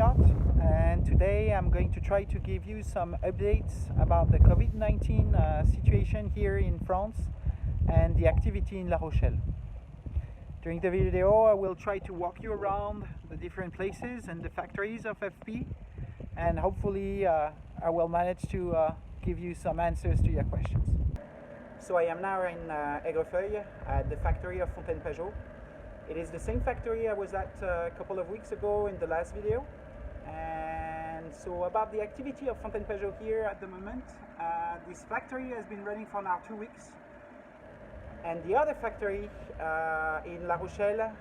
Bardout, and today I'm going to try to give you some updates about the COVID-19 situation here in France and the activity in La Rochelle. During the video I will try to walk you around the different places and the factories of FP, and hopefully I will manage to give you some answers to your questions. So I am now in Aigrefeuille at the factory of Fountaine Pajot. It is the same factory I was at a couple of weeks ago in the last video. And so about the activity of Fountaine Pajot here at the moment, this factory has been running for now 2 weeks. And the other factory in La Rochelle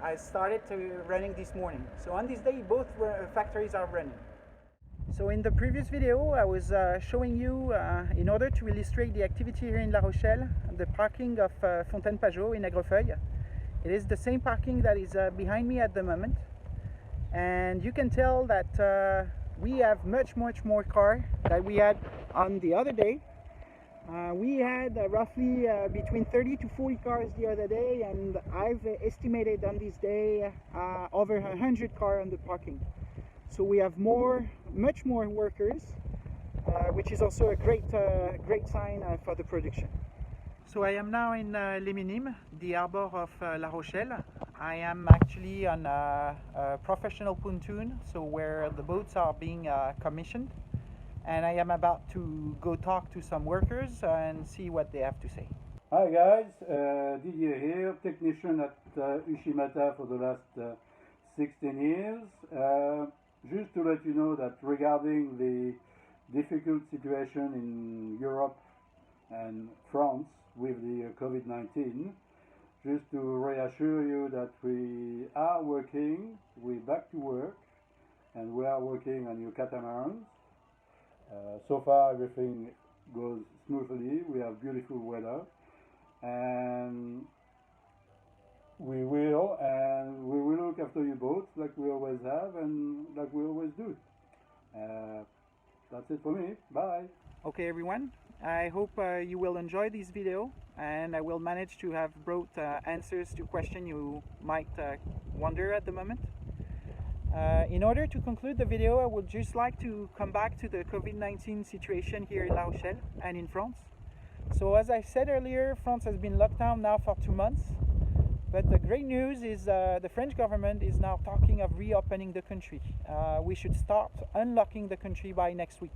I started running this morning. So on this day both factories are running. So in the previous video I was showing you, in order to illustrate the activity here in La Rochelle, the parking of Fountaine Pajot in Aigrefeuille. It is the same parking that is behind me at the moment, and you can tell that we have much more car than we had on the other day. We had roughly between 30 to 40 cars the other day, and I've estimated on this day over 100 cars on the parking. So we have much more workers, which is also a great sign for the production. So I am now in Les Minimes, the harbor of La Rochelle. I am actually on a professional pontoon, so where the boats are being commissioned, and I am about to go talk to some workers and see what they have to say. Hi guys, Didier here, technician at Uchimata for the last 16 years. Just to let you know that regarding the difficult situation in Europe and France with the COVID-19, just to reassure you that we are working, we're back to work, and we are working on new catamarans. So far everything goes smoothly, we have beautiful weather, and we will look after your boats like we always have and like we always do. That's it for me. Bye. Okay everyone, I hope you will enjoy this video, and I will manage to have brought answers to questions you might wonder at the moment. In order to conclude the video, I would just like to come back to the COVID-19 situation here in La Rochelle and in France. So as I said earlier, France has been locked down now for 2 months. But the great news is the French government is now talking of reopening the country. We should start unlocking the country by next week.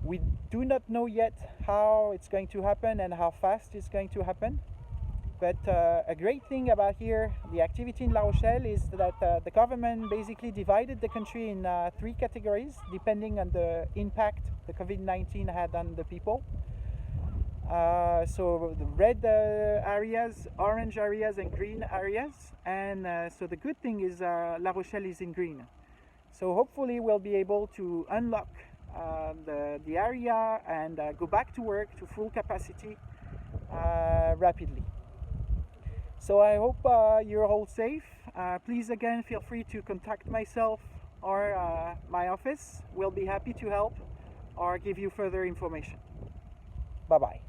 We do not know yet how it's going to happen and how fast it's going to happen. But a great thing about here, the activity in La Rochelle, is that the government basically divided the country in 3 categories, depending on the impact the COVID-19 had on the people. So the red areas, orange areas, and green areas. And so the good thing is La Rochelle is in green. So hopefully we'll be able to unlock the area and go back to work to full capacity rapidly. So I hope you're all safe. Please again feel free to contact myself or my office. We'll be happy to help or give you further information. Bye bye.